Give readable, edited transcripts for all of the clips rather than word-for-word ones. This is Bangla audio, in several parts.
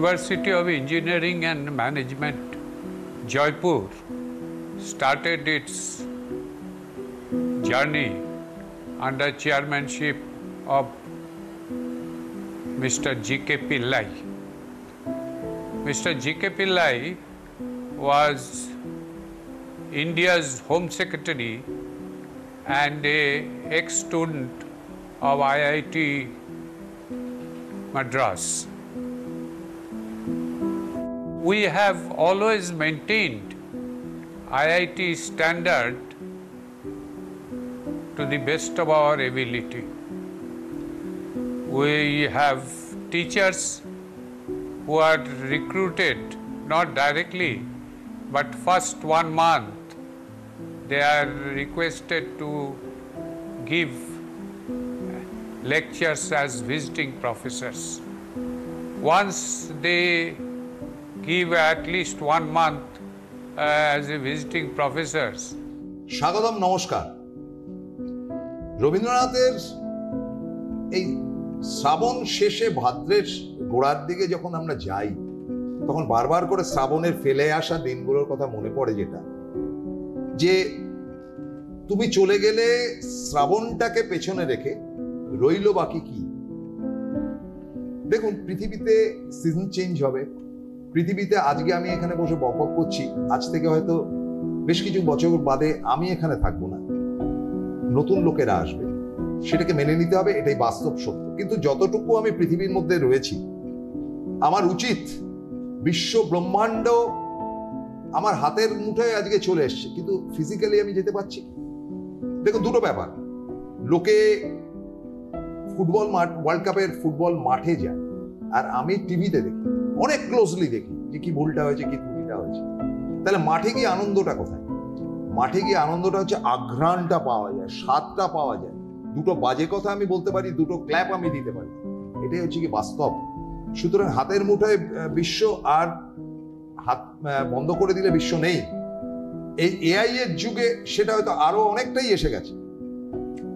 University of Engineering and Management, Jaipur, started its journey under chairmanship of Mr. G.K. Pillai. Mr. G.K. Pillai was India's Home Secretary and an ex-student of IIT Madras. We have always maintained IIT standard to the best of our ability. We have teachers who are recruited not directly, but first 1 month they are requested to give lectures as visiting professors. Once they give at least 1 month as a visiting professors. স্বাগতম, নমস্কার। রবীন্দ্রনাথের এই শ্রাবণ শেষে ভাদ্রের গোড়ার দিকে যখন আমরা যাই, তখন বারবার করে শ্রাবণের ফেলে আসা দিনগুলোর কথা মনে পড়ে, যেটা যে তুমি চলে গেলে শ্রাবণটাকে পেছনে রেখে রইল বাকি কি। দেখুন, পৃথিবীতে সিজন চেঞ্জ হবে। পৃথিবীতে আজকে আমি এখানে বসে বকবক করছি, আজ থেকে হয়তো বেশ কিছু বছর বাদে আমি এখানে থাকবো না, নতুন লোকেরা আসবে, সেটাকে মেনে নিতে হবে, এটাই বাস্তব সত্য। কিন্তু যতটুকু আমি পৃথিবীর মধ্যে রয়েছি, আমার উচিত বিশ্ব ব্রহ্মাণ্ড আমার হাতের মুঠোয় আজকে চলে এসছে, কিন্তু ফিজিক্যালি আমি যেতে পারছি। দেখুন, দুটো ব্যাপার। লোকে ফুটবল মাঠ, ওয়ার্ল্ড কাপের ফুটবল মাঠে যায়, আর আমি টিভিতে দেখি, অনেক ক্লোজলি দেখি যে কি ভুলটা হয়েছে, কি ত্রুটিটা হয়েছে। তাহলে মাঠে গিয়ে আনন্দটা কোথায়? মাঠে গিয়ে আনন্দটা হচ্ছে আঘ্রাণটা পাওয়া যায়, স্বাদটা পাওয়া যায়। দুটো বাজে কথা আমি বলতে পারি, দুটো ক্ল্যাপ আমি দিতে পারি, এটাই হচ্ছে কি বাস্তব। সুতরাং হাতের মুঠোয় বিশ্ব, আর হাত বন্ধ করে দিলে বিশ্ব নেই। এই এআই এর যুগে সেটা হয়তো আরো অনেকটাই এসে গেছে।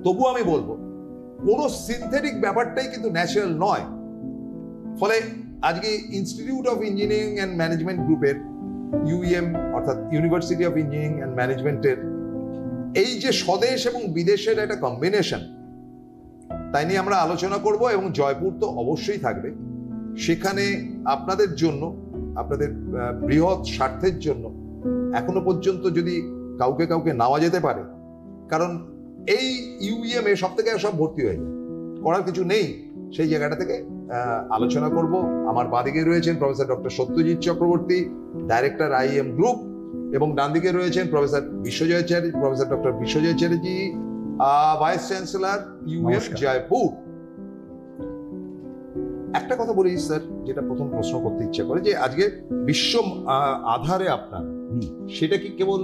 তবু আমি বলবো, কোনো সিনথেটিক ব্যাপারটাই কিন্তু ন্যাচারাল নয়। ফলে আজকে institute of engineering and management গ্রুপের ইউইএম, অর্থাৎ ইউনিভার্সিটি অফ ইঞ্জিনিয়ারিং অ্যান্ড ম্যানেজমেন্টের এই যে স্বদেশ এবং বিদেশের একটা কম্বিনেশন, তাই নিয়ে আমরা আলোচনা করব, এবং জয়পুর তো অবশ্যই থাকবে। সেখানে আপনাদের জন্য, আপনাদের বৃহৎ স্বার্থের জন্য এখনো পর্যন্ত যদি কাউকে কাউকে নেওয়া যেতে পারে, কারণ এই ইউইএম এ সব থেকে সব ভর্তি হয়ে যায়, করার কিছু নেই, সেই জায়গাটা থেকে আলোচনা করব। আমার বাঁদিকে রয়েছেন professor doctor Satyajit Chakraborty, director IEM group, এবং ডান দিকে রয়েছেন professor doctor Biswajoy Chatterjee, vice chancellor UEM Jaipur. একটা কথা বলি স্যার, যেটা প্রথম প্রশ্ন করতে ইচ্ছা করে, যে আজকে বিশ্ব আধারে আপনার, সেটা কি কেবল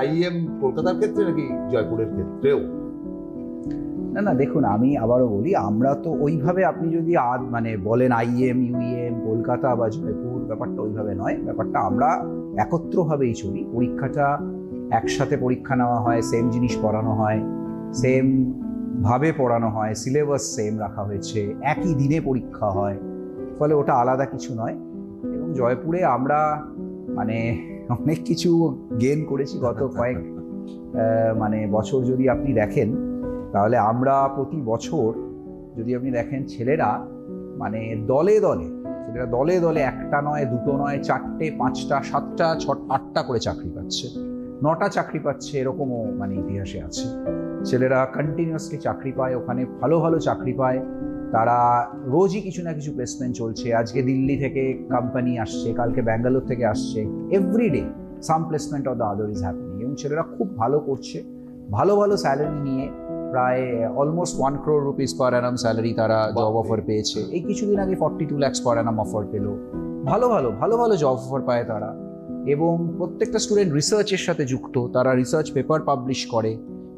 আইএম কলকাতার ক্ষেত্রে নাকি জয়পুরের ক্ষেত্রেও? না, দেখুন, আমি আবারও বলি, আমরা তো ওইভাবে, আপনি যদি মানে বলেন আইএম, ইউএম, কলকাতা বা জয়পুর, ব্যাপারটা ওইভাবে নয়। ব্যাপারটা আমরা একত্রভাবেই চলি। পরীক্ষাটা একসাথে পরীক্ষা নেওয়া হয়, সেম জিনিস পড়ানো হয়, সেম ভাবে পড়ানো হয়, সিলেবাস সেম রাখা হয়েছে, একই দিনে পরীক্ষা হয়, ফলে ওটা আলাদা কিছু নয়। এবং জয়পুরে আমরা মানে অনেক কিছু গেইন করেছি গত কয়েক বছর। যদি আপনি দেখেন, তাহলে আমরা প্রতি বছর যদি আপনি দেখেন, ছেলেরা দলে দলে একটা নয়, দুটো নয়, 4টে, 5টা, 7টা, 8টা করে চাকরি পাচ্ছে, 9টা চাকরি পাচ্ছে, এরকমও ইতিহাসে আছে। ছেলেরা কন্টিনিউয়াসলি চাকরি পায়, ওখানে ভালো ভালো চাকরি পায়, তারা রোজই কিছু না কিছু প্লেসমেন্ট চলছে। আজকে দিল্লি থেকে কোম্পানি আসছে, কালকে ব্যাঙ্গালোর থেকে আসছে, everyday some placement of the other is happening. এবং ছেলেরা খুব ভালো করছে, ভালো ভালো স্যালারি নিয়ে, প্রায় অলমোস্ট 1 crore rupees পার অ্যানাম স্যালারি তারা জব অফার পেয়েছে। এই কিছুদিন আগে 42 lakhs পার অ্যানাম অফার পেল। ভালো ভালো জব অফার পায় তারা। এবং প্রত্যেকটা স্টুডেন্ট রিসার্চের সাথে যুক্ত, তারা রিসার্চ পেপার পাবলিশ করে।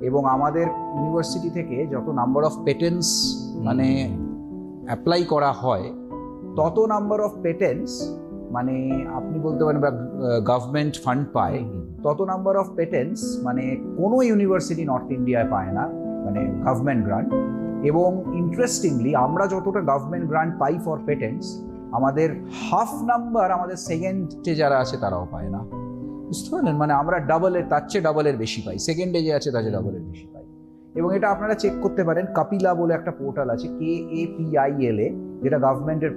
এবং আমাদের ইউনিভার্সিটি থেকে যত নাম্বার অফ পেটেন্টস অ্যাপ্লাই করা হয়, তত নাম্বার অফ পেটেন্টস আপনি বলতে পারেন গভর্নমেন্ট ফান্ড পায়, তত নাম্বার অফ পেটেন্টস কোনো ইউনিভার্সিটি নর্থ ইন্ডিয়ায় পায় না, গভর্নমেন্ট গ্রান্ট। এবং ইন্টারেস্টিংলি, আমরা যতটা government grant pi for patents, আমাদের হাফ নাম্বার আমাদের সেকেন্ডে যারা আছে তারাও পায় না, বুঝতে পারলেন? মানে আমরা তার চেয়ে ডাবলের বেশি পাই, সেকেন্ডে যে আছে তার চেয়ে ডাবলের বেশি পাই। এবং এটা আপনারা চেক করতে পারেন, কাপিলা বলে একটা পোর্টাল আছে, KAPILA, যেটা গভর্নমেন্টের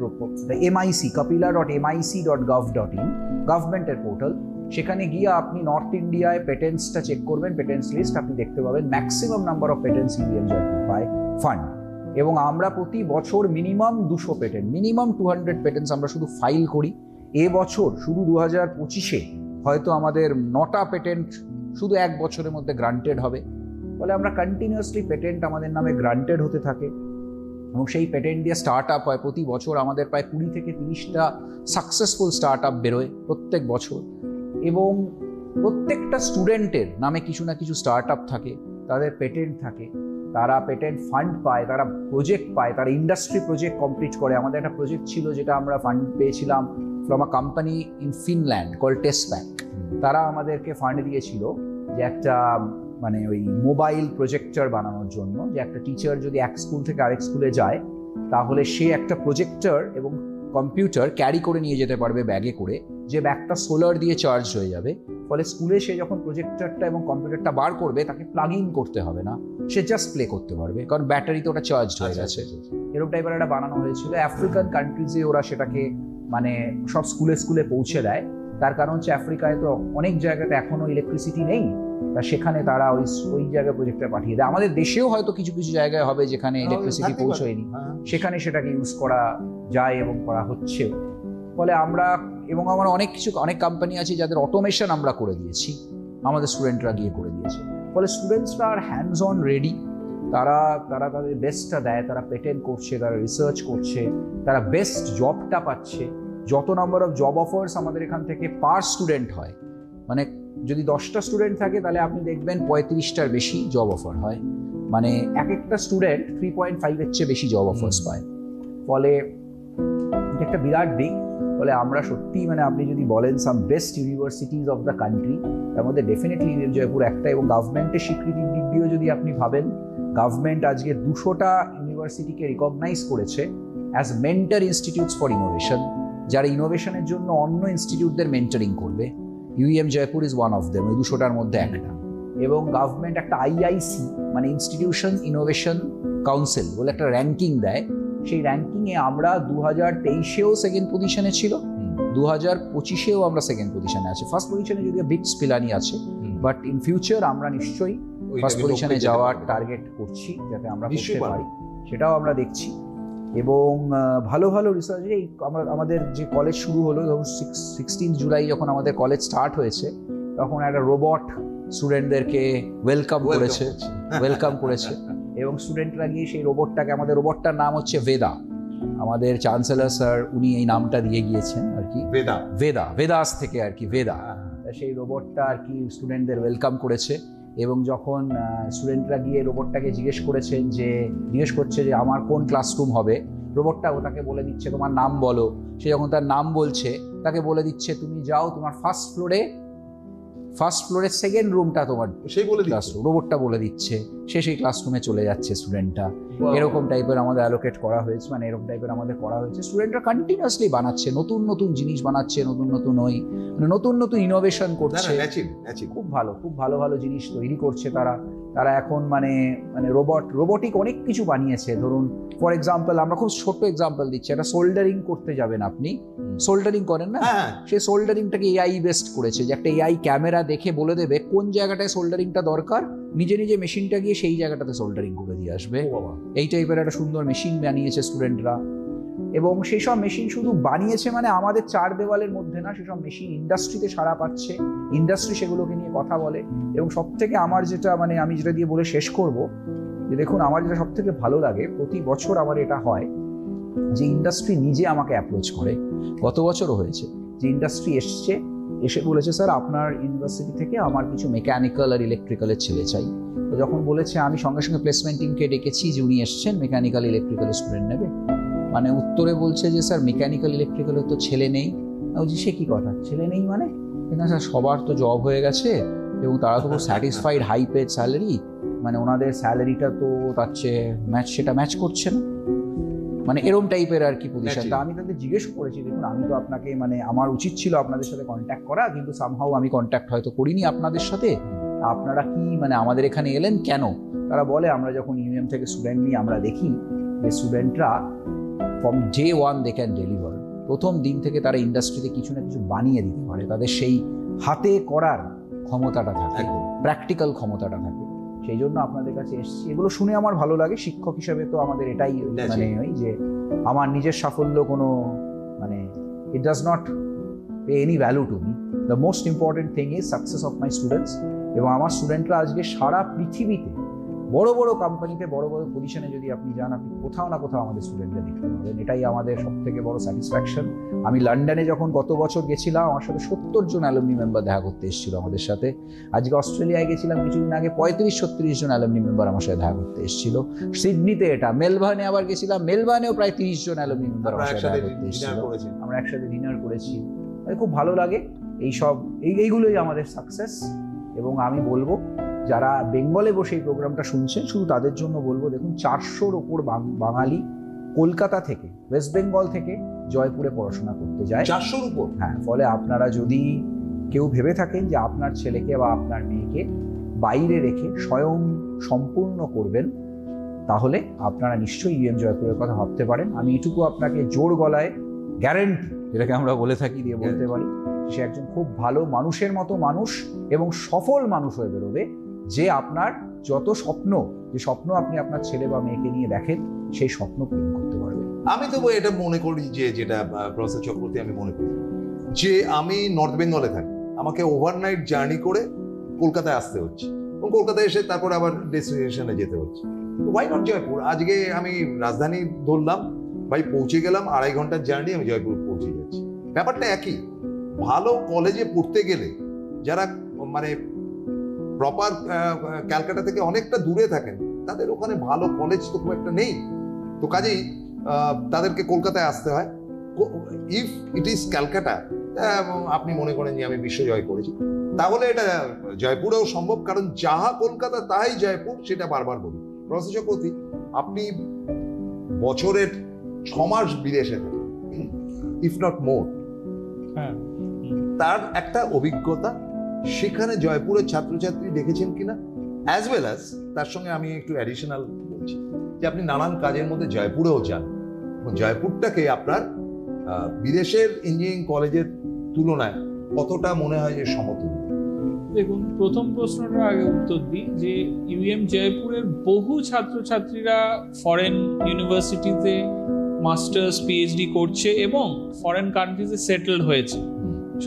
MIC, kapila.mic.gov.in, গভর্নমেন্টের পোর্টাল। সেখানে গিয়ে আপনি নর্থ ইন্ডিয়ায় পেটেন্টসটা চেক করবেন, পেটেন্টস লিস্ট, আপনি দেখতে পাবেন maximum number of patents UEM Jaipur পায় ফান্ড। এবং আমরা প্রতি বছর মিনিমাম 200 পেটেন্ট, মিনিমাম 200 পেটেন্টস আমরা শুধু ফাইল করি। এবছর শুধু 2025-এ হয়তো আমাদের 9টা পেটেন্ট শুধু 1 বছরের মধ্যে গ্রান্টেড হবে। ফলে আমরা কন্টিনিউয়াসলি পেটেন্ট আমাদের নামে গ্রান্টেড হতে থাকে এবং সেই পেটেন্ট দিয়ে স্টার্ট আপ হয়। প্রতি বছর আমাদের প্রায় 20 থেকে 30টা সাকসেসফুল স্টার্ট আপ বেরোয় প্রত্যেক বছর। এবং প্রত্যেকটা স্টুডেন্টের নামে কিছু না কিছু স্টার্ট আপ থাকে, তাদের পেটেন্ট থাকে, তারা পেটেন্ট ফান্ড পায়, তারা প্রজেক্ট পায়, তারা ইন্ডাস্ট্রি প্রজেক্ট কমপ্লিট করে। আমাদের একটা প্রজেক্ট ছিল যেটা আমরা ফান্ড পেয়েছিলাম from a company in Finland call Testback. তারা আমাদেরকে ফান্ড দিয়েছিল যে একটা মানে ওই মোবাইল প্রজেক্টর বানানোর জন্য, যে একটা টিচার যদি এক স্কুল থেকে আরেক স্কুলে যায় তাহলে সে একটা প্রজেক্টর এবং কম্পিউটার ক্যারি করে নিয়ে যেতে পারবে ব্যাগে করে, যে ব্যাগটা সোলার দিয়ে চার্জ হয়ে যাবে। ফলে স্কুলে সে যখন প্রজেক্টরটা এবং কম্পিউটারটা বার করবে তাকে প্লাগ ইন করতে হবে না, সে জাস্ট প্লে করতে পারবে, কারণ ব্যাটারিতে ওটা চার্জ হয়ে গেছে। এরকম টাইপের একটা বানানো হয়েছিল। আফ্রিকান কান্ট্রিজে ওরা সেটাকে মানে সব স্কুলে স্কুলে পৌঁছে দেয়। তার কারণ হচ্ছে আফ্রিকায় তো অনেক জায়গাতে এখনো ইলেকট্রিসিটি নেই, তা সেখানে তারা ওই জায়গায় প্রজেক্টর পাঠিয়ে দেয়। আমাদের দেশেও হয়তো কিছু কিছু জায়গায় হবে যেখানে ইলেকট্রিসিটি পৌঁছয়নি, সেখানে সেটাকে ইউজ করা যায় এবং করা হচ্ছে। ফলে আমরা এবং আমার অনেক কোম্পানি আছে যাদের অটোমেশন আমরা করে দিয়েছি, আমাদের স্টুডেন্টরা গিয়ে করে দিয়েছে। ফলে স্টুডেন্টসরা আর হ্যান্ডস অন রেডি, তারা তাদের বেস্টটা দেয়, তারা পেটেন্ট করছে, তারা রিসার্চ করছে, তারা বেস্ট জবটা পাচ্ছে। যত নাম্বার অফ জব অফার্স আমাদের এখান থেকে পার স্টুডেন্ট হয়, মানে যদি 10টা স্টুডেন্ট থাকে তাহলে আপনি দেখবেন 35টার বেশি জব অফার হয়। মানে এক একটা স্টুডেন্ট 3.5-এর চেয়ে বেশি জব অফার্স পায়। ফলে এটা একটা বিরাট দিক। ফলে আমরা সত্যি মানে আপনি যদি বলেন some best universities of the country, তার মধ্যে ডেফিনেটলি UEM জয়পুর একটা। এবং গভর্নমেন্টের স্বীকৃতির দিক দিয়েও যদি আপনি ভাবেন, গভর্নমেন্ট আজকে 200টা ইউনিভার্সিটিকে রিকগনাইজ করেছে as mentor institutes for innovation, যারা ইনোভেশনের জন্য অন্য ইনস্টিটিউটদের মেন্টরিং করবে। UEM Jaipur is one of them, ওই 200টার মধ্যে একটা। এবং গভর্নমেন্ট একটা IIC মানে ইনস্টিটিউশন ইনোভেশন কাউন্সিল বলে একটা র্যাঙ্কিং দেয়। সেই র্যাঙ্কিংয়ে আমরা 2023-এও সেকেন্ড পজিশনে ছিল, 2025-এও আমরা সেকেন্ড পজিশনে আছি। ফার্স্ট পজিশনে যদিও বিটস পিলানি আছে, বাট ইন ফিউচার আমরা নিশ্চয়ই ফার্স্ট পজিশনে যাওয়ার টার্গেট করছি, যাতে আমরা করতে পারি সেটাও আমরা দেখছি। এবং ভালো ভালো রিসার্চ আমাদের যে কলেজ শুরু হলো, ধরুন 16 জুলাই যখন আমাদের কলেজ স্টার্ট হয়েছে, তখন একটা রোবট স্টুডেন্টদেরকে ওয়েলকাম করেছে এবং স্টুডেন্টরা গিয়ে সেই রোবটটাকে, আমাদের রোবটটার নাম হচ্ছে ভেদা, আমাদের চ্যান্সেলর স্যার উনি এই নামটা দিয়ে গিয়েছেন আর কি, ভেদাস থেকে আর কি ভেদা। সেই রোবটটা আর কি স্টুডেন্টদের ওয়েলকাম করেছে। এবং যখন স্টুডেন্টরা গিয়ে রোবটটাকে জিজ্ঞেস করছে যে আমার কোন ক্লাসরুম হবে, রোবটটা ওটাকে বলে দিচ্ছে তোমার নাম বলো। সে যখন তার নাম বলছে তাকে বলে দিচ্ছে তুমি যাও তোমার ফার্স্ট ফ্লোরের সেকেন্ড রুমটা তোমার ক্লাসরুম, রোবটটা বলে দিচ্ছে। সে সেই ক্লাসরুমে চলে যাচ্ছে স্টুডেন্টটা। এরকম টাইপের আমাদের অ্যালোকেট করা হয়েছে, মানে এরকম টাইপের আমাদের করা হয়েছে। স্টুডেন্টরা কন্টিনিউয়াসলি বানাচ্ছে, নতুন নতুন জিনিস বানাচ্ছে, নতুন নতুন ইনোভেশন করছে। খুব ভালো জিনিস তৈরি করছে তারা এখন মানে রোবোটিক অনেক কিছু বানিয়েছে। ধরুন ফর এক্সাম্পল, আমরা খুব ছোট এক্সাম্পল দিচ্ছি, একটা সোল্ডারিং করতে যাবেন, আপনি সোল্ডারিং করেন না, সেই সোল্ডারিংটাকে AI বেস্ট করেছে, যে একটা AI ক্যামেরা দেখে বলে দেবে কোন জায়গাটায় সোল্ডারিংটা দরকার, নিজে মেশিনটা গিয়ে সেই জায়গাটাতে সোল্ডারিং করে দিয়ে আসবে। এই টাইপের একটা সুন্দর মেশিন বানিয়েছে স্টুডেন্টরা। এবং সেই সব মেশিন শুধু বানিয়েছে মানে আমাদের 4 দেওয়ালের মধ্যে না, সেসব মেশিন ইন্ডাস্ট্রিতে সাড়া পাচ্ছে, ইন্ডাস্ট্রি সেগুলোকে নিয়ে কথা বলে। এবং সব থেকে আমার যেটা মানে আমি যেটা দিয়ে বলে শেষ করব, যে দেখুন আমার যেটা সব থেকে ভালো লাগে, প্রতি বছর আমার এটা হয় যে ইন্ডাস্ট্রি নিজে আমাকে অ্যাপ্রোচ করে। গত বছরও হয়েছে যে ইন্ডাস্ট্রি এসে বলেছে স্যার আপনার ইউনিভার্সিটি থেকে আমার কিছু মেকানিক্যাল আর ইলেকট্রিক্যালের ছেলে চাই। তো যখন বলেছে, আমি সঙ্গে সঙ্গে প্লেসমেন্ট টিমকে ডেকেছি যে উনি এসছেন, মেকানিক্যাল ইলেকট্রিক্যালের স্টুডেন্ট নেবে। মানে উত্তরে বলছে যে স্যার মেকানিক্যাল ইলেকট্রিক্যালের তো ছেলে নেই। বলছি সে কি কথা, ছেলে নেই মানে? না স্যার, সবার তো জব হয়ে গেছে এবং তারা তো খুব স্যাটিসফাইড, হাই পেড স্যালারি, মানে ওনাদের স্যালারিটা তো তার চেয়ে সেটা ম্যাচ করছে না। মানে এরম টাইপের আর কি পজিশন। Naturally. তা আমি তাদের জিজ্ঞেস করেছি, দেখুন আমি তো আপনাকে মানে আমার উচিত ছিল আপনাদের সাথে কন্ট্যাক্ট করা, কিন্তু সামহাউ আমি কন্ট্যাক্ট হয়তো করিনি আপনাদের সাথে, আপনারা কি মানে আমাদের এখানে এলেন কেন? তারা বলে আমরা যখন ইউএম থেকে স্টুডেন্ট নিই আমরা দেখি যে স্টুডেন্টরা from day one they can deliver. প্রথম দিন থেকে তারা ইন্ডাস্ট্রিতে কিছু না কিছু বানিয়ে দিতে পারে, তাদের সেই হাতে করার ক্ষমতাটা থাকে, একদম। প্র্যাকটিক্যাল ক্ষমতাটা থাকে। সেই জন্য আপনাদের কাছে এসেছি। এগুলো শুনে আমার ভালো লাগে। শিক্ষক হিসেবে তো আমাদের এটাই মানে ওই যে আমার নিজের সাফল্য কোনো মানে it does not pay any value to me. The most important thing is success of my students. এবং আমার স্টুডেন্টরা আজকে সারা পৃথিবীতে বড় বড় কোম্পানিতে বড় বড় পজিশনে যদি আপনি যান, আপনি কোথাও না কোথাও আমাদের স্টুডেন্টরা দেখতে পাবেন। এটাই আমাদের সব থেকে বড় স্যাটিসফ্যাকশন। আমি লন্ডনে যখন গত বছর গেছিলাম, আমার সাথে 70 জন অ্যালুমনি মেম্বার দেখা করতে এসেছিল আমাদের সাথে। আজকে অস্ট্রেলিয়ায় গেছিলাম কিছুদিন আগে, 35-36 জন অ্যালুমনি মেম্বার আমার সাথে দেখা করতে এসেছিল। সিডনিতে এটা, মেলবার্নে আবার গেছিলাম, মেলবার্নেও প্রায় 30 জন অ্যালুমনি মেম্বার আমার সাথে দেখা করতে এসেছিল। আমরা একসাথে ডিনার করেছি, খুব ভালো লাগে। এইগুলোই আমাদের সাকসেস। এবং আমি বলবো যারা বেঙ্গলে বসে এই প্রোগ্রামটা শুনছেন, শুধু তাদের জন্য বলবো, দেখুন 400-র ওপর বাঙালি কলকাতা থেকে, ওয়েস্ট বেঙ্গল থেকে জয়পুরে পড়াশোনা করতে যায়। 400-র উপর? হ্যাঁ। ফলে আপনারা যদি কেউ ভেবে থাকেন যে আপনার ছেলেকে বা আপনার মেয়েকে বাইরে রেখে স্বয়ং সম্পূর্ণ করবেন, তাহলে আপনারা নিশ্চয়ই ইউএম জয়পুরের কথা ভাবতে পারেন। আমি এটুকু আপনাকে জোর গলায় গ্যারেন্টি, যেটাকে আমরা বলে থাকি, দিয়ে বলতে পারি, সে একজন খুব ভালো মানুষের মতো মানুষ এবং সফল মানুষ হয়ে বেরোবে, যে আপনার যত স্বপ্ন, যে স্বপ্ন আপনি আপনার ছেলে বা মেয়েকে নিয়ে দেখেন, সেই স্বপ্ন পূরণ করতে পারবে। আমি তো এটা মনে করি যে, যেটা প্রফেসর চক্রবর্তী আমি মনে করি যে আমি নর্থ বেঙ্গলে থাকি, আমাকে ওভারনাইট জার্নি করে কলকাতায় আসতে হচ্ছে এবং কলকাতায় এসে তারপর আবার ডেস্টিনেশনে যেতে হচ্ছে। Why not Jaipur? আজকে আমি রাজধানী ধরলাম, ভাই পৌঁছে গেলাম, 2.5 ঘন্টার জার্নি, আমি জয়পুর পৌঁছে যাচ্ছি। ব্যাপারটা একই। ভালো কলেজে পড়তে গেলে যারা মানে প্রপার ক্যালকাটা থেকে অনেকটা দূরে থাকেন, তাদের ওখানে ভালো কলেজ তো খুব একটা নেই, তো কাজেই তাদেরকে কলকাতায় আসতে হয়। ইফ ইট ইজ ক্যালকাটা, আপনি মনে করেন যে আমি বিশ্ব জয় করেছি, তাহলে এটা জয়পুরেও সম্ভব, কারণ যাহা কলকাতা তাহাই জয়পুর, সেটা বারবার বলি। প্রফেসর চক্রবর্তী, আপনি বছরের 6 মাস বিদেশে থাকেন, ইফ নট মোর। হ্যাঁ, তার একটা অভিজ্ঞতা, সেখানে জয়পুরের ছাত্রছাত্রী দেখেছেন কিনা, অ্যাজ ওয়েল অ্যাজ তার সঙ্গে আমি একটু অ্যাডিশনাল বলছি যে আপনি নানান কাজের মধ্যে জয়পুরেও যান, জয়পুরটাকে আপনার বিদেশের ইঞ্জিনিয়ারিং কলেজের তুলনায় কতটা মনে হয় যে সমতুল্য? দেখুন, প্রথম প্রশ্নটার আগে উত্তর দিই যে ইউএম জয়পুরের বহু ছাত্রছাত্রীরা ফরেন ইউনিভার্সিটিতে মাস্টার্স পিএইচডি করছে এবং ফরেন কান্ট্রিজে সেটেলড হয়েছে।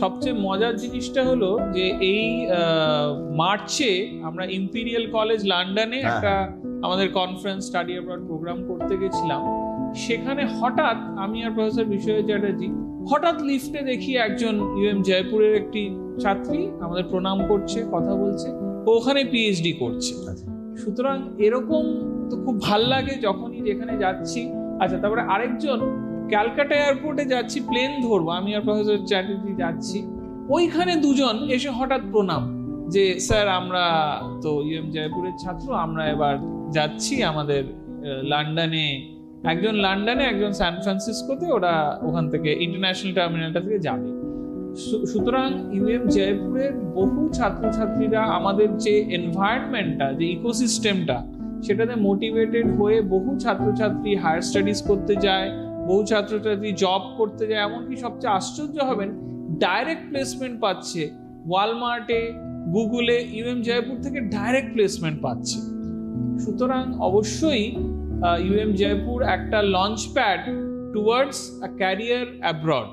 সবচেয়ে মজার জিনিসটা হলো যে এই মার্চে আমরা ইম্পিরিয়াল কলেজ লন্ডনে একটা আমাদের কনফারেন্স স্টাডি অ্যাব্রড প্রোগ্রাম করতে গেছিলাম। সেখানে হঠাৎ আমি আর প্রফেসর বিশ্বজিৎ চ্যাটার্জি হঠাৎ লিফটে দেখি একজন ইউএম জয়পুরের একটি ছাত্রী আমাদের প্রণাম করছে, কথা বলছে, ও ওখানে পিএইচডি করছে। সুতরাং এরকম তো খুব ভাল লাগে যখনই যেখানে যাচ্ছি। আচ্ছা, তারপরে আরেকজন ক্যালকাটা এয়ারপোর্টে যাচ্ছি, প্লেন ধরবো, আমি আর প্রফেসর চ্যাটার্জি যাচ্ছি, ওইখানে দুজন এসে হঠাৎ প্রণাম যে স্যার আমরা তো ইউএম জয়পুরের ছাত্র, আমরা এবার যাচ্ছি আমাদের লন্ডনে, একজন লন্ডনে একজন সান ফ্রান্সিসকোতে, ওরা ওখান থেকে ইন্টারন্যাশনাল টার্মিনালটা থেকে যাবে। সুতরাং ইউএম জয়পুরের বহু ছাত্রছাত্রীরা আমাদের যে এনভায়রনমেন্টটা, যে ইকোসিস্টেমটা, সেটাতে মোটিভেটেড হয়ে বহু ছাত্রছাত্রী হায়ার স্টাডিজ করতে যায়, বহু ছাত্রছাত্রী জব করতে যায়, এমনকি সবচেয়ে আশ্চর্য হবেন ডাইরেক্ট প্লেসমেন্ট পাচ্ছে। ওয়ালমার্টে, গুগলে ইউএম জয়পুর থেকে ডাইরেক্ট প্লেসমেন্ট পাচ্ছে। সুতরাং অবশ্যই ইউএম জয়পুর একটা লঞ্চ প্যাড টুয়ার্ডস আ ক্যারিয়ার অ্যাব্রড।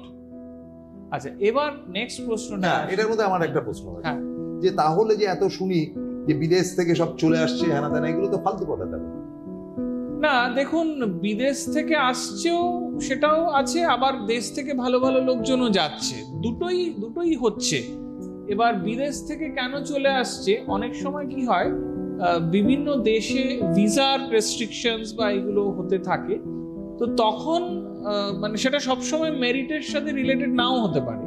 আচ্ছা, এবার নেক্সট প্রশ্নটা, এটার মধ্যে আমার একটা প্রশ্ন আছে, হ্যাঁ, যে তাহলে যে এত শুনি যে বিদেশ থেকে সব চলে আসছে হ্যানা ত্যানা, এগুলো তো ফালতু কথা। না, দেখুন, বিদেশ থেকে আসছেও সেটাও আছে, আবার দেশ থেকে ভালো ভালো লোকজনও যাচ্ছে, দুটোই হচ্ছে। এবার বিদেশ থেকে কেন চলে আসছে, অনেক সময় কি হয়, বিভিন্ন দেশে ভিসার রেস্ট্রিকশনস বা এগুলো হতে থাকে, তো তখন মানে সেটা সবসময় মেরিটের সাথে রিলেটেড নাও হতে পারে।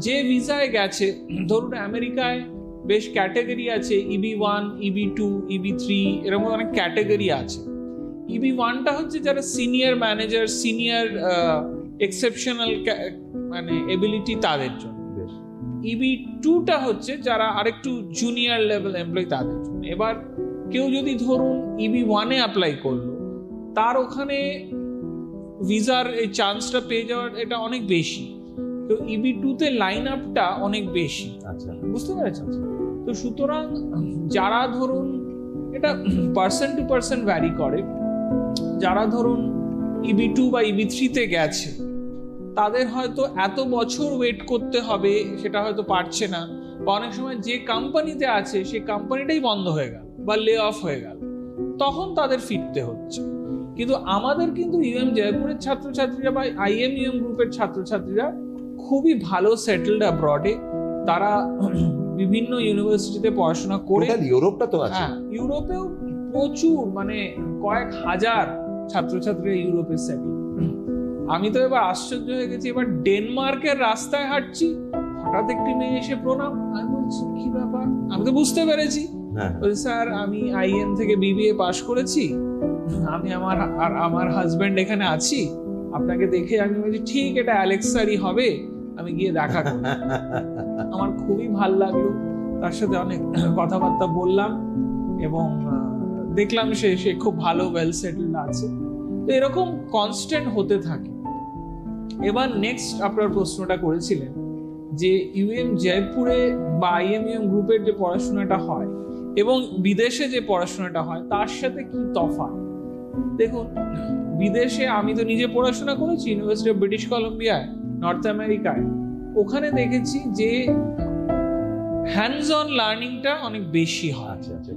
যে ভিসায় গেছে, ধরুন আমেরিকায় বেশ ক্যাটাগরি আছে, EB1, EB2, EB3, এরকম অনেক ক্যাটাগরি আছে। EB1টা হচ্ছে যারা সিনিয়র ম্যানেজার, সিনিয়র এক্সেপশনাল মানে এবিলিটি তাদের জন্য। বেশ। EB2টা হচ্ছে যারা আরেকটু জুনিয়র লেভেল এমপ্লয়ি তাদের জন্য। এবার কেউ যদি ধরুন EB1-এ অ্যাপ্লাই করলো, তার ওখানে ভিসার এই চান্সটা পেয়ে যাওয়ার এটা অনেক বেশি, তো EB2-তে লাইন আপটা অনেক বেশি। আচ্ছা, বুঝতে পেরেছেন? তো সুতরাং যারা ধরুন, এটা পার্সন টু পার্সন ভ্যারি করে, যারা ধরুন EB2 বা EB3-তে গেছে, তাদের হয়তো এত বছর ওয়েট করতে হবে, সেটা হয়তো পারছে না, বা অনেক সময় যে কোম্পানিতে আছে সেই কোম্পানিটাই বন্ধ হয়ে গেল বা লে অফ হয়ে গেল, তখন তাদের ফিরতে হচ্ছে। কিন্তু আমাদের কিন্তু ইউএম জয়পুরের ছাত্রছাত্রীরা বা IMUM গ্রুপের ছাত্রছাত্রীরা খুবই ভালো সেটেলড অ্যাব্রডে, তারা বিভিন্ন ইউনিভার্সিটিতে পড়াশোনা করে। ইউরোপটা তো আছে। হ্যাঁ, ইউরোপেও প্রচুর, মানে কয়েক হাজার ছাত্রছাত্রীরা ইউরোপে সেটেল। আমি তো এবার আশ্চর্য হয়ে গেছি, এবার ডেনমার্কের রাস্তায় হাঁটছি, হঠাৎ একটি মেয়ে এসে প্রণাম, আমি বলছি কি ব্যাপার, আমি তো বুঝতে পেরেছি, বলছি স্যার আমি IIM থেকে BBA পাশ করেছি, আমি আমার হাজবেন্ড এখানে আছি, আপনাকে দেখে আমি বলছি ঠিক এটা অ্যালেক্স স্যারই হবে, আমি গিয়ে দেখা করি। আমার খুবই ভাল লাগলো, তার সাথে অনেক কথাবার্তা বললাম এবং দেখলাম সে খুব ভালো ওয়েল সেটেলড আছে। তো এরকম কনস্ট্যান্ট হতে থাকে। এবার নেক্সট আপনার প্রশ্নটা করেছিলেন যে ইউএম জয়পুরে বা IMUM গ্রুপের যে পড়াশোনাটা হয় এবং বিদেশে যে পড়াশোনাটা হয় তার সাথে কি তফাৎ। দেখুন, বিদেশে আমি তো নিজে পড়াশোনা করেছি ইউনিভার্সিটি অফ ব্রিটিশ কলম্বিয়ায়, নর্থ আমেরিকায়। ওখানে দেখেছি যে হ্যান্ডস অন লার্নিংটা অনেক বেশি হয়। আচ্ছা আচ্ছা,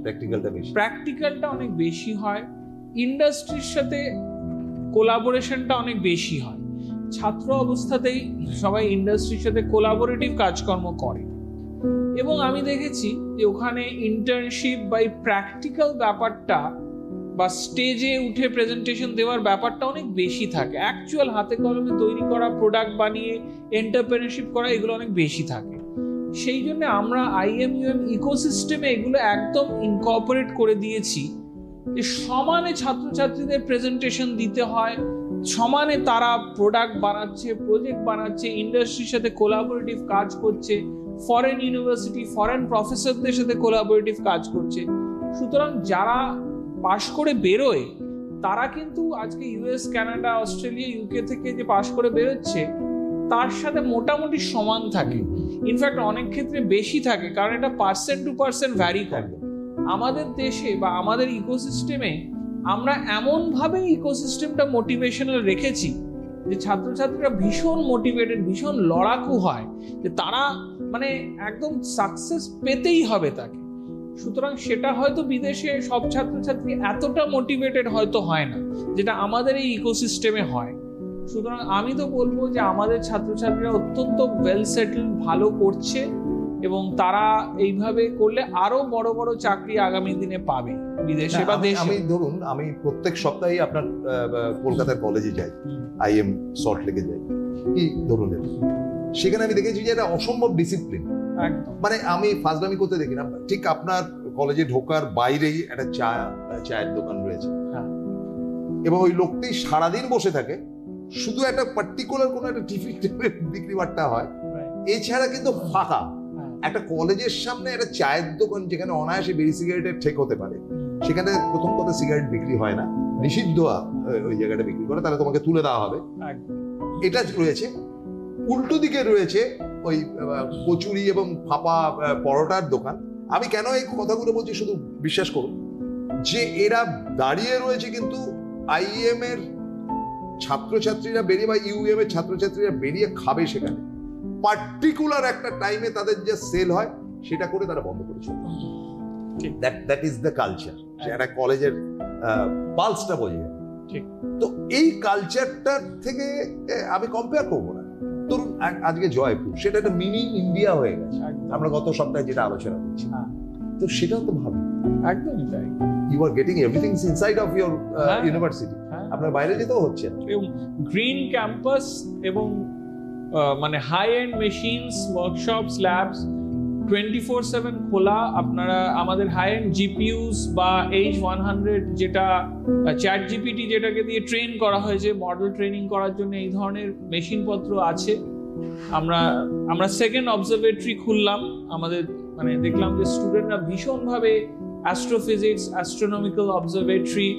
প্র্যাকটিক্যালটা অনেক বেশি হয়, ইন্ডাস্ট্রির সাথে কোলাবোরেশনটা অনেক বেশি হয়। ছাত্র অবস্থাতেই সবাই ইন্ডাস্ট্রির সাথে কোলাবোরেটিভ কাজকর্ম করে এবং আমি দেখেছি যে ওখানে ইন্টার্নশিপ বা প্র্যাকটিক্যাল ব্যাপারটা বা স্টেজে উঠে প্রেজেন্টেশন দেওয়ার ব্যাপারটা অনেক বেশি থাকে। অ্যাকচুয়াল হাতে কলমে তৈরি করা প্রোডাক্ট বানিয়ে এন্টারপ্রেনারশিপ করা এগুলো অনেক বেশি থাকে। সেই জন্য আমরা IMUM ইকোসিস্টেমে এগুলো একদম ইনকর্পোরেট করে দিয়েছি যে সমানে ছাত্রছাত্রীদের প্রেজেন্টেশন দিতে হয়, সমানে তারা প্রোডাক্ট বানাচ্ছে, প্রজেক্ট বানাচ্ছে, ইন্ডাস্ট্রির সাথে কোলাবোরেটিভ কাজ করছে, ফরেন ইউনিভার্সিটি, ফরেন প্রফেসরদের সাথে কোলাবোরেটিভ কাজ করছে। সুতরাং যারা পাশ করে বেরোয় তারা কিন্তু আজকে US, কানাডা, অস্ট্রেলিয়া, UK থেকে যে পাশ করে বেরোচ্ছে তার সাথে মোটামুটি সমান থাকে, ইনফ্যাক্ট অনেক ক্ষেত্রে বেশি থাকে, কারণ এটা পার্সন টু পার্সন ভ্যারি করে। আমাদের দেশে বা আমাদের ইকোসিস্টেমে আমরা এমনভাবে ইকোসিস্টেমটা মোটিভেশনাল রেখেছি যে ছাত্রছাত্রীরা ভীষণ মোটিভেটেড, ভীষণ লড়াকু হয় যে তারা মানে একদম সাকসেস পেতেই হবে তাকে। সুতরাং সেটা হয়তো বিদেশে সব ছাত্রছাত্রী এতটা মোটিভেটেড হয়তো হয় না, যেটা আমাদের এই ইকোসিস্টেমে হয়। সুতরাং আমি তো বলবো যে আমাদের ছাত্রছাত্রীরা অত্যন্ত ওয়েল সেটেল, ভালো করছে এবং তারা এইভাবে করলে আরো বড় বড় চাকরি আগামী দিনে পাবে বিদেশে বা দেশে। আমি ধরুন আমি প্রত্যেক সপ্তাহে আপনার কলকাতার কলেজে যাই, IIM সল্ট লেকে যাই, কি ধরুন সেখানে আমি দেখেছি যে এটা অসম্ভব ডিসিপ্লিন। মানে আমি ফাজলামি করতে দেখি না, ঠিক আপনার কলেজে ঢোকার বাইরেই একটা চায়ের দোকান রয়েছে এবং ওই লোকটি সারাদিন বসে থাকে, শুধু একটা পার্টিকুলার কোনো একটা টিফিন বিক্রি বাট্টা হয়, এছাড়া কিন্তু ফাঁকা। একটা কলেজের সামনে একটা চায়ের দোকান যেখানে অনায়াসে বিড়ি সিগারেটের ঠেক হতে পারে, সেখানে প্রথম কথা সিগারেট বিক্রি হয় না, নিষিদ্ধ ওই জায়গাটা বিক্রি করে, তাহলে তোমাকে তুলে দেওয়া হবে, এটা রয়েছে। উল্টো দিকে রয়েছে ওই কচুরি এবং ফাঁপা পরোটার দোকান। আমি কেন এই কথাগুলো বলছি শুধু বিশ্বাস করুন যে এরা দাঁড়িয়ে রয়েছে, কিন্তু IIM এর ছাত্রছাত্রীরা বেরিয়ে বা UM এর ছাত্রছাত্রীরা বেরিয়ে খাবে সেখানে, পার্টিকুলার একটা টাইমে তাদের যে সেল হয় সেটা করে তারা বন্ধ করেছে। দ্যাট ইজ দ্য কালচার, একটা কলেজের পালসটা বোঝে। তো এই কালচারটার থেকে আমি কম্পেয়ার করবো না। ধরুন আজকে জয়পুর, সেটা একটা মিনি ইন্ডিয়া হয়ে গেছে, আমরা গত সপ্তাহে যেটা আলোচনা করছি, তো সেটাও তো ভাবি একদমই তাই। You are getting everything inside of your university, আপনার বাইরে যেতেও হচ্ছে না। গ্রিন ক্যাম্পাস এবং মানে high end machines, workshops, labs, 24/7 খোলা। আপনারা আমাদের হাই এন্ড জিপিইউস বা H100 যেটা চ্যাট জিপিটি যেটাকে দিয়ে ট্রেন করা হয়েছে মডেল ট্রেনিং করার জন্য, এই ধরনের মেশিনপত্র আছে। আমরা সেকেন্ড অবজারভেটরি খুললাম। আমাদের মানে দেখলাম যে স্টুডেন্টরা ভীষণভাবে astrophysics, astronomical observatory,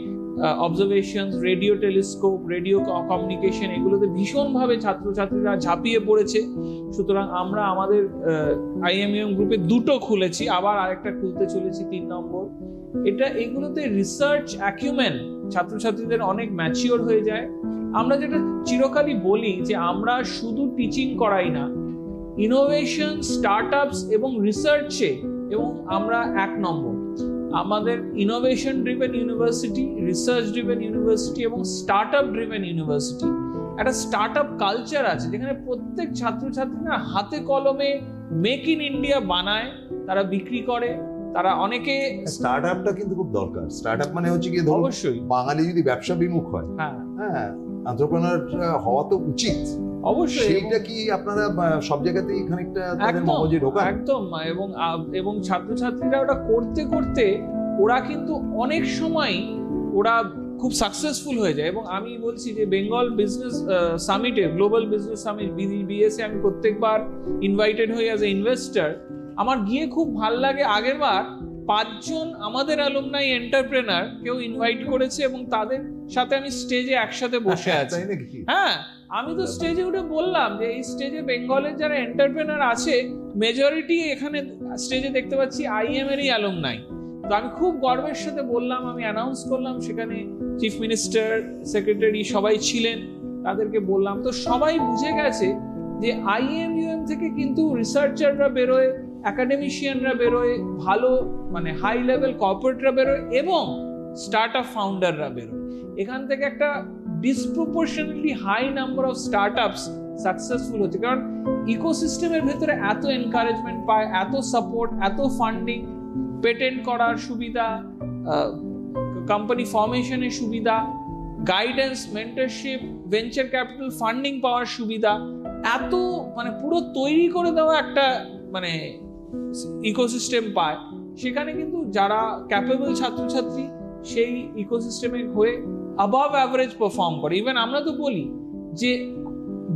observations, radio telescope, radio communication, এগুলোতে ভীষণভাবে ছাত্রছাত্রীরা ঝাঁপিয়ে পড়েছে। সুতরাং আমরা আমাদের IMUM গ্রুপে 2টো খুলেছি, আবার আরেকটা খুলতে চলেছি 3 নম্বর। এগুলোতে রিসার্চ অ্যাকিউমেন ছাত্রছাত্রীদের অনেক ম্যাচিওর হয়ে যায়। আমরা যেটা চিরকালই বলি যে আমরা শুধু টিচিং করাই না, ইনোভেশন, স্টার্টআপস এবং রিসার্চে এবং আমরা 1 নম্বর। আমাদের innovation driven university, research driven university এবং স্টার্টআপ ড্রিভেন ইউনিভার্সিটি। একটা স্টার্টআপ কালচার আছে যেখানে প্রত্যেক ছাত্রছাত্রীরা হাতে কলমে মেক ইন ইন্ডিয়া বানায়, তারা বিক্রি করে, তারা অনেকে স্টার্টআপটা কিন্তু খুব দরকার। স্টার্টআপ মানে হচ্ছে কি, ধরুন অবশ্যই বাঙালি যদি ব্যবসা বিমুখ হয়, হ্যাঁ এন্টারপ্রেনার হওয়া তো উচিত। অবশ্যই সেইটা কি আপনারা সব জায়গাতেই খানিকটা তাদের মগজে ঢোকান? একদম। এবং ছাত্রছাত্রীরা ওটা করতে করতে ওরা কিন্তু অনেক সময় ওরা খুব সাকসেসফুল হয়ে যায়। এবং আমি বলছি যে বেঙ্গল বিজনেস সামিটে, গ্লোবাল বিজনেস সামিট BSA আমি প্রত্যেকবার ইনভাইটেড হই অ্যাজ এ ইনভেস্টর। আমার গিয়ে খুব ভাল লাগে। আগের বার 5 জন আমাদের অ্যালুমনাই এন্টারপ্রেনার কেউ ইনভাইট করেছে এবং তাদের সাথে আমি স্টেজে একসাথে বসে আছি। হ্যাঁ, আমি তো স্টেজে উঠে বললাম যে এই স্টেজে বেঙ্গলের যারা এন্টারপ্রেনার আছে মেজরিটি এখানে স্টেজে দেখতে পাচ্ছি IIM এরই অ্যালুমনাই। তো আমি খুব গর্বের সাথে বললাম, আমি অ্যানাউন্স করলাম, সেখানে চিফ মিনিস্টার, সেক্রেটারি সবাই ছিলেন, তাদেরকে বললাম। তো সবাই বুঝে গেছে যে IMUM থেকে কিন্তু রিসার্চাররা বেরোয়, একাডেমিশিয়ানরা বেরোয়, ভালো মানে হাই লেভেল কর্পোরেটরা বেরোয় এবং স্টার্টআপ ফাউন্ডাররা বেরোয়। এখান থেকে একটা disproportionately high number of startups successful হচ্ছে, কারণ ইকোসিস্টেমের ভেতরে এত এনকারেজমেন্ট পায়, এত সাপোর্ট, এত ফান্ডিং, পেটেন্ট করার সুবিধা, কোম্পানি ফর্মেশনের সুবিধা, guidance, mentorship, venture capital funding পাওয়ার সুবিধা, এত মানে পুরো তৈরি করে দেওয়া একটা মানে ইকোসিস্টেম পায়। সেখানে কিন্তু যারা ক্যাপেবল ছাত্রছাত্রী সেই ইকোসিস্টেমে হয়ে অ্যাবাভ অ্যাভারেজ পারফর্ম করে। ইভেন আমরা তো বলি যে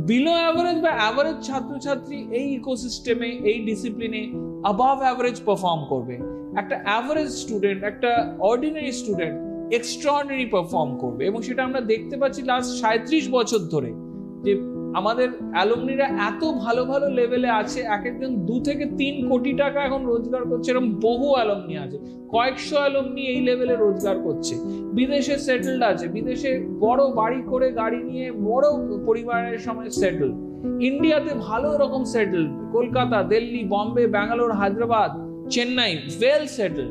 বিলো অ্যাভারেজ বা অ্যাভারেজ ছাত্রছাত্রী এই ইকোসিস্টেমে, এই ডিসিপ্লিনে অ্যাবাভ অ্যাভারেজ পারফর্ম করবে। একটা অ্যাভারেজ স্টুডেন্ট, একটা অর্ডিনারি স্টুডেন্ট এক্সট্রাঅর্ডিনারি পারফর্ম করবে। এবং সেটা আমরা দেখতে পাচ্ছি লাস্ট 37 বছর ধরে যে আমাদের অ্যালুমনিরা এত ভালো ভালো লেভেলে আছে, এক একজন 2 থেকে 3 কোটি টাকা এখন রোজগার করছে। এরকম বহু অ্যালুমনি আছে, কয়েকশো অ্যালুমনি এই লেভেলে রোজগার করছে, বিদেশে সেটেলড আছে, বিদেশে বড় বাড়ি করে গাড়ি নিয়ে বড় পরিবারের সময় সেটেল, ইন্ডিয়াতে ভালো রকম settle, Kolkata, Delhi, Bombay, Bangalore, Hyderabad, Chennai, well settle.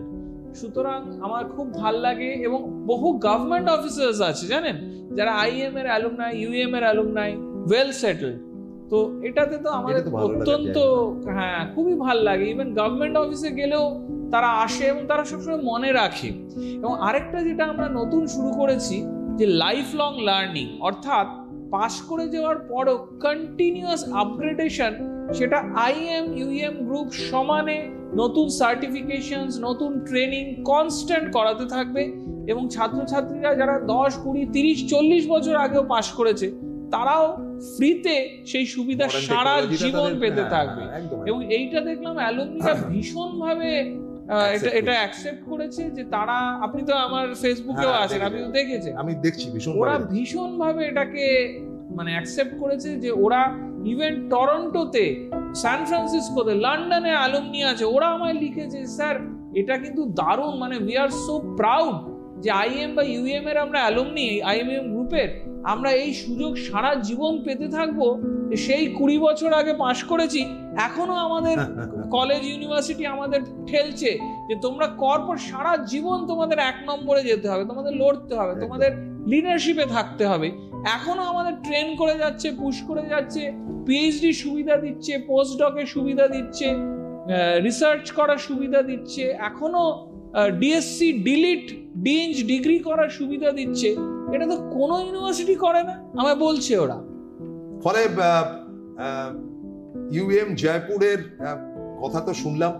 সুতরাং আমার খুব ভাল লাগে। এবং বহু গভর্নমেন্ট অফিসার্স আছে জানেন, যারা IIM এর অ্যালুমনাই, UM এর অ্যালুমনাই, ওয়েল সেটেল। তো এটাতে তো আমাদের অত্যন্ত হ্যাঁ খুবই ভাল লাগে। ইভেন গভর্নমেন্ট অফিসে গেলেও তারা আসে এবং তারা সবসময় মনে রাখে। এবং আরেকটা যেটা আমরা নতুন শুরু করেছি যে লাইফ লং লার্নিং, অর্থাৎ পাস করে যাওয়ার পরও কন্টিনিউয়াস আপগ্রেডেশন, সেটা IIM UM গ্রুপ সমানে নতুন সার্টিফিকেশনস, নতুন ট্রেনিং কনস্ট্যান্ট করাতে থাকবে। এবং ছাত্রছাত্রীরা যারা 10, 20, 30, 40 বছর আগেও পাস করেছে তারাও ফ্রিতে সেই সুবিধা সারা জীবন পেতে থাকবে। এবং এইটা দেখলাম অ্যালুমনিরা ভীষণভাবে এটা অ্যাকসেপ্ট করেছে যে তারা, আপনি তো আমার ফেসবুকেও আছেন, আপনি তো দেখেছেন, আমি দেখছি ওরা ভীষণভাবে এটাকে মানে অ্যাকসেপ্ট করেছে যে ওরা ইভেন টরন্টোতে, সান ফ্রান্সিসকোতে, লন্ডনে অ্যালুমনি আছে, ওরা আমায় লিখেছে স্যার এটা কিন্তু দারুণ, মানে উই আর সো প্রাউড যে IIM বা UM এর আমরা অ্যালুমনি, IMUM গ্রুপের আমরা এই সুযোগ সারা জীবন পেতে থাকবো। সেই 20 বছর আগে পাশ করেছি, এখনো আমাদের কলেজ ইউনিভার্সিটি আমাদের ঠেলছে যে তোমরা কর্পোর সারা জীবন তোমাদের 1 নম্বরে যেতে হবে, তোমাদের লড়তে হবে, তোমাদের লিডারশিপে থাকতে হবে। এখনো আমাদের ট্রেন করে যাচ্ছে, পুশ করে যাচ্ছে, PhD সুবিধা দিচ্ছে, পোস্ট ডকের সুবিধা দিচ্ছে, রিসার্চ করার সুবিধা দিচ্ছে, এখনো DSc ডিলিট ডিঞ্জ ডিগ্রি করার সুবিধা দিচ্ছে। এটা তো কোনো ইউনিভার্সিটি করে না, আমায় বলছে ওরা। ফলে UM জয়পুরের কথা তো শুনলাম,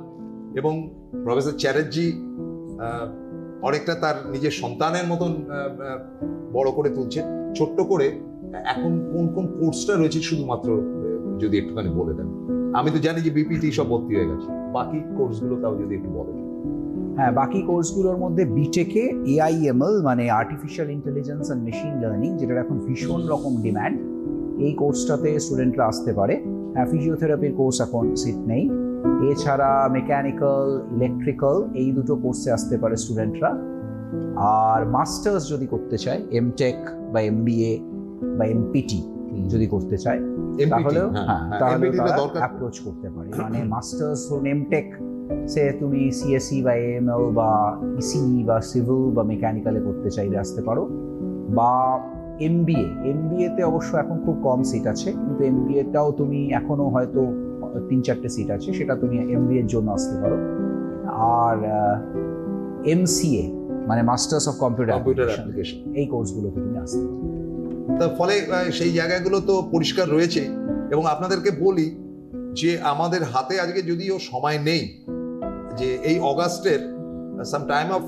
এবং প্রফেসর চ্যাটার্জি অনেকটা তার নিজের সন্তানের মতন বড় করে তুলছেন। ছোট্ট করে এখন কোন কোন কোর্সটা রয়েছে শুধুমাত্র যদি একটুখানি বলে দেন। আমি তো জানি যে বিপিটি সব ভর্তি হয়ে গেছে, বাকি কোর্সগুলো তাও যদি একটু বলেন। হ্যাঁ, বাকি কোর্সগুলোর মধ্যে বিটেকে AIML মানে artificial intelligence and machine learning, যেটার এখন ভীষণ রকম ডিম্যান্ড, এই কোর্সটাতে স্টুডেন্টরা আসতে পারে। হ্যাঁ, ফিজিওথেরাপির কোর্স এখন সিট নেই। এছাড়া মেকানিক্যাল, ইলেকট্রিক্যাল এই দুটো কোর্সে আসতে পারে স্টুডেন্টরা। আর মাস্টার্স যদি করতে চায়, এমটেক বা MBA বা MPT যদি করতে চায়, তাহলেও তাহলে অ্যাপ্রোচ করতে পারে। মানে মাস্টার্স ধরুন এমটেক সে তুমি CSE বা AML বা ECE বা সিভিল বা মেকানিক্যালে করতে চাইলে আসতে পারো, বা MBA তে অবশ্য এখন খুব কম সিট আছে, কিন্তু MBA-টাও তুমি এখনো হয়তো 3-4টে সিট আছে, সেটা তুমি MBA এর জন্য আসতে পারো। আর MCA মানে মাস্টার্স অফ কম্পিউটার অ্যাপ্লিকেশন, এই কোর্সগুলোতে তুমি আসতে পারো। তার ফলে সেই জায়গাগুলো তো পরিষ্কার রয়েছে। এবং আপনাদেরকে বলি যে আমাদের হাতে আজকে যদিও সময় নেই, যে এই অগাস্টের some time of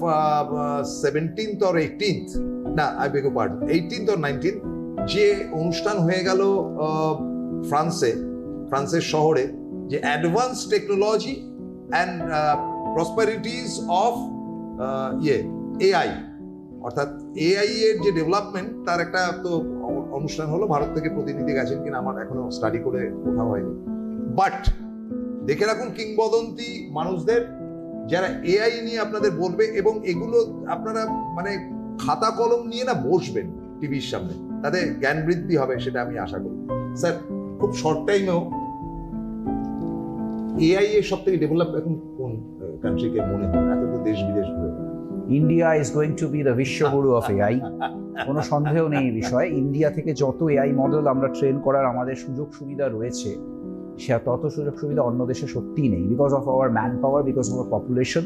17th or 18th, না I beg your pardon, 18th or 19th যে অনুষ্ঠান হয়ে গেল ফ্রান্সের শহরে, যে advance technology and prosperities of AI, অর্থাৎ AI এর যে ডেভেলপমেন্ট তার একটা তো অনুষ্ঠান হলো। ভারত থেকে প্রতিনিধি গেছেন কিনা আমার এখনো স্টাডি করে ওঠা হয়নি, বাট দেখে রাখুন কিংবদন্তি মানুষদের যারা AI নিয়ে আপনাদের বলবে, এবং এগুলো আপনারা মানে খাতা কলম নিয়ে না বসবেন টিভির সামনে, তাতে জ্ঞান বৃদ্ধি হবে, সেটা আমি আশা করি। স্যার, খুব শর্ট টাইমেও AI এর সব থেকে ডেভেলপ এখন কোন কান্ট্রিকে মনে হয়? এত তো দেশ বিদেশ ঘুরে India is going to be the বিশ্বগুরু অফ AI, কোনো সন্দেহ নেই এই বিষয়ে। ইন্ডিয়া থেকে যত AI মডেল আমরা ট্রেন করার আমাদের সুযোগ সুবিধা রয়েছে, সে তত সুযোগ সুবিধা অন্য দেশে সত্যিই নেই, because of our man power, because of our population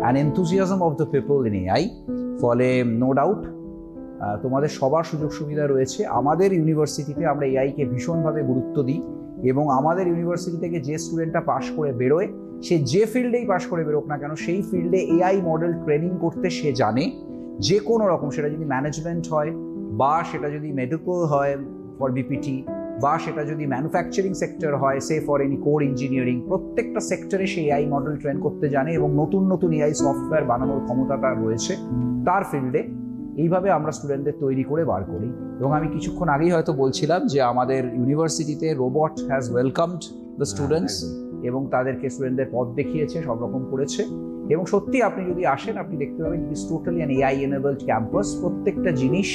and enthusiasm of the people in AI। ফলে নো ডাউট তোমাদের সবার সুযোগ সুবিধা রয়েছে। আমাদের ইউনিভার্সিটিতে আমরা AI-কে ভীষণভাবে গুরুত্ব দিই, এবং আমাদের ইউনিভার্সিটি থেকে যে স্টুডেন্টটা পাশ করে বেরোয়, সে যে ফিল্ডেই পাশ করে বেরোক না কেন, সেই ফিল্ডে AI মডেল ট্রেনিং করতে সে জানে। যে কোনো রকম, সেটা যদি ম্যানেজমেন্ট হয়, বা সেটা যদি মেডিকেল হয় ফর BPT, বা সেটা যদি ম্যানুফ্যাকচারিং সেক্টর হয় সে ফর এনি কোর ইঞ্জিনিয়ারিং, প্রত্যেকটা সেক্টরে সে AI মডেল ট্রেন করতে জানে, এবং নতুন নতুন AI সফটওয়্যার বানানোর ক্ষমতাটা রয়েছে তার ফিল্ডে। এইভাবে আমরা স্টুডেন্টদের তৈরি করে বার করি। এবং আমি কিছুক্ষণ আগেই হয়তো বলছিলাম যে আমাদের ইউনিভার্সিটিতে robot has welcomed the students, এবং তাদেরকে স্টুডেন্টদের পথ দেখিয়েছে, সব রকম করেছে। এবং সত্যি আপনি যদি আসেন, আপনি দেখতে পাবেন it is totally an AI enabled campus. প্রত্যেকটা জিনিস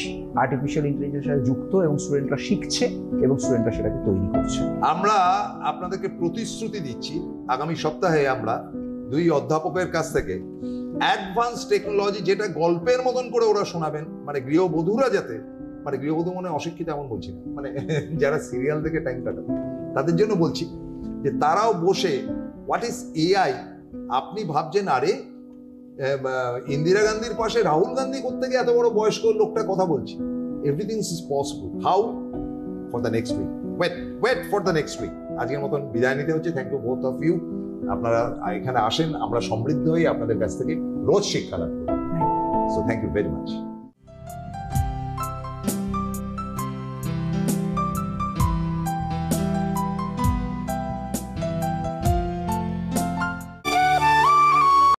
আর্টিফিশিয়াল ইন্টেলিজেন্সের সাথে যুক্ত, এবং স্টুডেন্টরা শিখছে এবং স্টুডেন্টরা সেটাকে তৈরি করছে। আমরা আপনাদেরকে প্রতিশ্রুতি দিচ্ছি, আগামী সপ্তাহে আমরা 2 অধ্যাপকের কাছ থেকে অ্যাডভান্স টেকনোলজি, যেটা গল্পের মতন করে ওরা শোনাবেন, মানে গৃহবধূরা যাতে, মানে গৃহবধূ মানে অশিক্ষিত এমন বলছি না, মানে যারা সিরিয়াল দেখে টাইম কাটাবে তাদের জন্য বলছি, যে তারাও বসে হোয়াট ইজ AI। আপনি ভাবছেন আরে ইন্দিরা গান্ধীর পাশে রাহুল গান্ধী করতে গিয়ে এত বড় বয়স্ক লোকটা কথা বলছি। Everything is possible. How? For the next week, wait for the next week. আজকের মতন বিদায় নিতে হচ্ছে। Thank you both of you. আপনারা এখানে আসেন, আমরা সমৃদ্ধ হই আপনাদের কাছ থেকে রোজ শিক্ষা লাভ করি। So thank you very much.